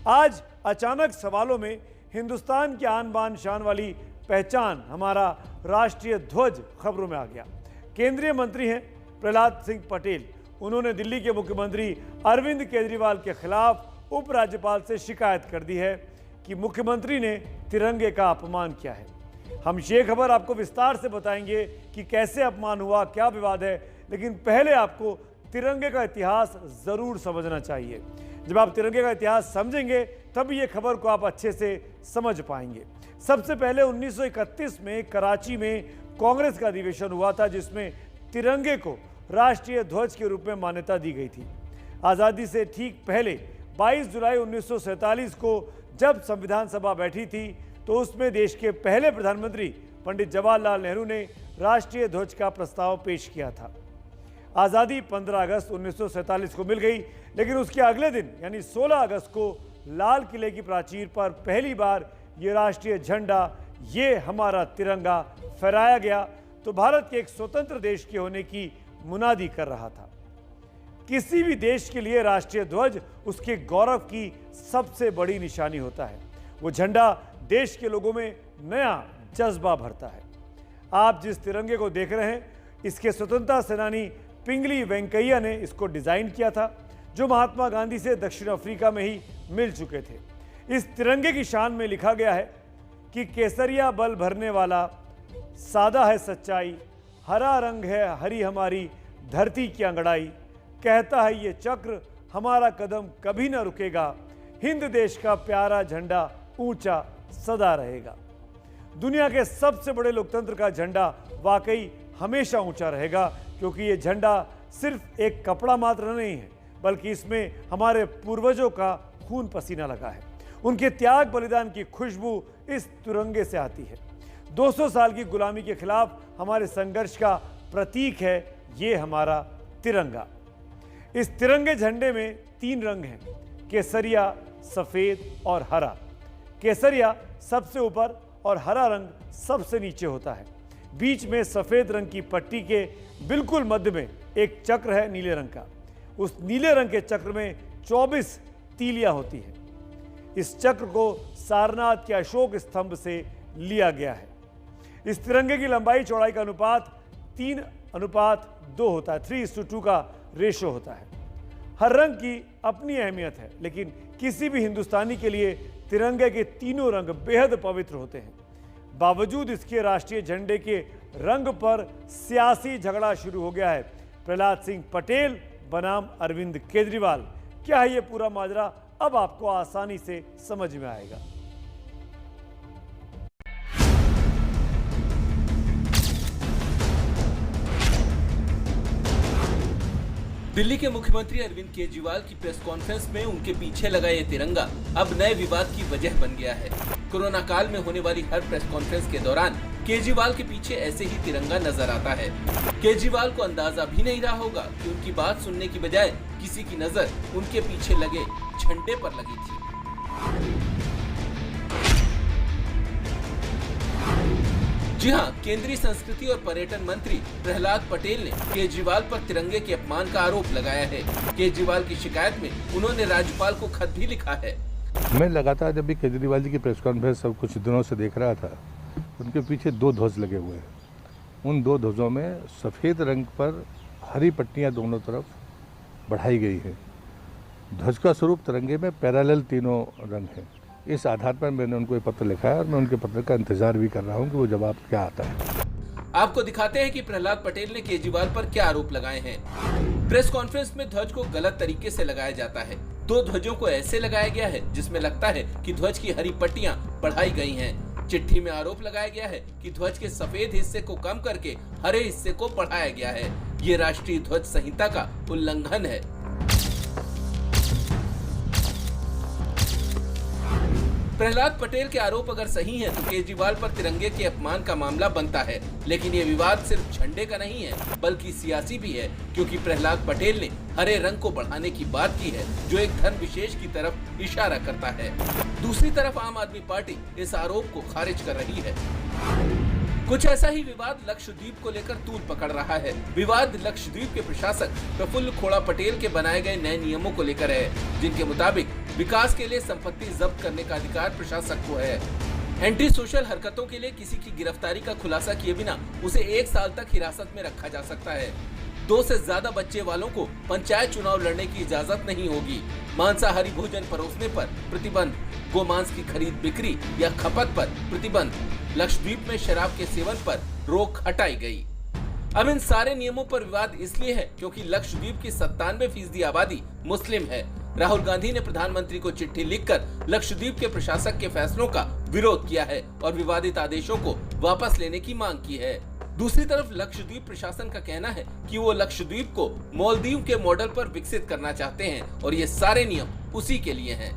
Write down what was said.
आज अचानक सवालों में हिंदुस्तान की आन बान शान वाली पहचान हमारा राष्ट्रीय ध्वज खबरों में आ गया। केंद्रीय मंत्री हैं प्रहलाद सिंह पटेल। उन्होंने दिल्ली के मुख्यमंत्री अरविंद केजरीवाल के खिलाफ उपराज्यपाल से शिकायत कर दी है कि मुख्यमंत्री ने तिरंगे का अपमान किया है। हम ये खबर आपको विस्तार से बताएंगे कि कैसे अपमान हुआ, क्या विवाद है, लेकिन पहले आपको तिरंगे का इतिहास जरूर समझना चाहिए। जब आप तिरंगे का इतिहास समझेंगे तब ये खबर को आप अच्छे से समझ पाएंगे। सबसे पहले 1931 में कराची में कांग्रेस का अधिवेशन हुआ था, जिसमें तिरंगे को राष्ट्रीय ध्वज के रूप में मान्यता दी गई थी। आज़ादी से ठीक पहले 22 जुलाई 1947 को जब संविधान सभा बैठी थी तो उसमें देश के पहले प्रधानमंत्री पंडित जवाहरलाल नेहरू ने राष्ट्रीय ध्वज का प्रस्ताव पेश किया था। आज़ादी 15 अगस्त 1947 को मिल गई, लेकिन उसके अगले दिन यानी 16 अगस्त को लाल किले की प्राचीर पर पहली बार ये राष्ट्रीय झंडा, ये हमारा तिरंगा फहराया गया तो भारत के एक स्वतंत्र देश के होने की मुनादी कर रहा था। किसी भी देश के लिए राष्ट्रीय ध्वज उसके गौरव की सबसे बड़ी निशानी होता है। वो झंडा देश के लोगों में नया जज्बा भरता है। आप जिस तिरंगे को देख रहे हैं, इसके स्वतंत्रता सेनानी पिंगली वेंकैया ने इसको डिजाइन किया था, जो महात्मा गांधी से दक्षिण अफ्रीका में ही मिल चुके थे। इस तिरंगे की शान में लिखा गया है कि केसरिया बल भरने वाला, सादा है सच्चाई, हरा रंग है हरी हमारी धरती की अंगड़ाई, कहता है ये चक्र हमारा कदम कभी न रुकेगा, हिंद देश का प्यारा झंडा ऊंचा सदा रहेगा। दुनिया के सबसे बड़े लोकतंत्र का झंडा वाकई हमेशा ऊंचा रहेगा, क्योंकि ये झंडा सिर्फ एक कपड़ा मात्र नहीं है, बल्कि इसमें हमारे पूर्वजों का खून पसीना लगा है। उनके त्याग बलिदान की खुशबू इस तिरंगे से आती है। 200 साल की गुलामी के खिलाफ हमारे संघर्ष का प्रतीक है ये हमारा तिरंगा। इस तिरंगे झंडे में 3 रंग हैं, केसरिया, सफेद और हरा। केसरिया सबसे ऊपर और हरा रंग सबसे नीचे होता है। बीच में सफेद रंग की पट्टी के बिल्कुल मध्य में एक चक्र है नीले रंग का। उस नीले रंग के चक्र में 24 तीलियां होती हैं। इस चक्र को सारनाथ के अशोक स्तंभ से लिया गया है। इस तिरंगे की लंबाई चौड़ाई का अनुपात 3:2 होता है, 3:2 का रेशो होता है। हर रंग की अपनी अहमियत है, लेकिन किसी भी हिंदुस्तानी के लिए तिरंगे के तीनों रंग बेहद पवित्र होते हैं। बावजूद इसके राष्ट्रीय झंडे के रंग पर सियासी झगड़ा शुरू हो गया है। प्रहलाद सिंह पटेल बनाम अरविंद केजरीवाल, क्या है ये पूरा माजरा, अब आपको आसानी से समझ में आएगा। दिल्ली के मुख्यमंत्री अरविंद केजरीवाल की प्रेस कॉन्फ्रेंस में उनके पीछे लगा ये तिरंगा अब नए विवाद की वजह बन गया है। कोरोना काल में होने वाली हर प्रेस कॉन्फ्रेंस के दौरान केजरीवाल के पीछे ऐसे ही तिरंगा नजर आता है। केजरीवाल को अंदाजा भी नहीं रहा होगा कि उनकी बात सुनने की बजाय किसी की नजर उनके पीछे लगे झंडे पर लगी थी। जी हाँ, केंद्रीय संस्कृति और पर्यटन मंत्री प्रहलाद पटेल ने केजरीवाल पर तिरंगे के अपमान का आरोप लगाया है। केजरीवाल की शिकायत में उन्होंने राज्यपाल को खत भी लिखा है। मैं लगातार जब भी केजरीवाल जी की प्रेस कॉन्फ्रेंस सब कुछ दिनों से देख रहा था, उनके पीछे 2 ध्वज लगे हुए हैं। उन 2 ध्वजों में सफ़ेद रंग पर हरी पट्टियां दोनों तरफ बढ़ाई गई है। ध्वज का स्वरूप तिरंगे में पैरेलल तीनों रंग हैं। इस आधार पर मैंने उनको एक पत्र लिखा है और मैं उनके पत्र का इंतजार भी कर रहा हूं कि वो जवाब क्या आता है। आपको दिखाते हैं कि प्रहलाद पटेल ने केजरीवाल पर क्या आरोप लगाए हैं। प्रेस कॉन्फ्रेंस में ध्वज को गलत तरीके से लगाया जाता है। 2 ध्वजों को ऐसे लगाया गया है जिसमें लगता है कि ध्वज की हरी पट्टियां बढ़ाई गई हैं। चिट्ठी में आरोप लगाया गया है कि ध्वज के सफेद हिस्से को कम करके हरे हिस्से को बढ़ाया गया है। ये राष्ट्रीय ध्वज संहिता का उल्लंघन है। प्रहलाद पटेल के आरोप अगर सही हैं, तो केजरीवाल पर तिरंगे के अपमान का मामला बनता है। लेकिन ये विवाद सिर्फ झंडे का नहीं है, बल्कि सियासी भी है, क्योंकि प्रहलाद पटेल ने हरे रंग को बढ़ाने की बात की है, जो एक धर्म विशेष की तरफ इशारा करता है। दूसरी तरफ आम आदमी पार्टी इस आरोप को खारिज कर रही है। कुछ ऐसा ही विवाद लक्षद्वीप को लेकर तूल पकड़ रहा है। विवाद लक्षद्वीप के प्रशासक प्रफुल्ल खोड़ा पटेल के बनाए गए नए नियमों को लेकर है, जिनके मुताबिक विकास के लिए संपत्ति जब्त करने का अधिकार प्रशासक को है। एंटी सोशल हरकतों के लिए किसी की गिरफ्तारी का खुलासा किए बिना उसे 1 साल तक हिरासत में रखा जा सकता है। 2 से ज्यादा बच्चे वालों को पंचायत चुनाव लड़ने की इजाजत नहीं होगी। मांसाहारी भोजन परोसने पर प्रतिबंध, गोमांस की खरीद बिक्री या खपत पर प्रतिबंध, लक्षद्वीप में शराब के सेवन पर रोक हटाई गई। अब इन सारे नियमों पर विवाद इसलिए है क्योंकि लक्षद्वीप की 97% आबादी मुस्लिम है। राहुल गांधी ने प्रधानमंत्री को चिट्ठी लिखकर लक्षद्वीप के प्रशासक के फैसलों का विरोध किया है और विवादित आदेशों को वापस लेने की मांग की है। दूसरी तरफ लक्षद्वीप प्रशासन का कहना है कि वो लक्षद्वीप को मालदीव के मॉडल पर विकसित करना चाहते हैं और ये सारे नियम उसी के लिए हैं।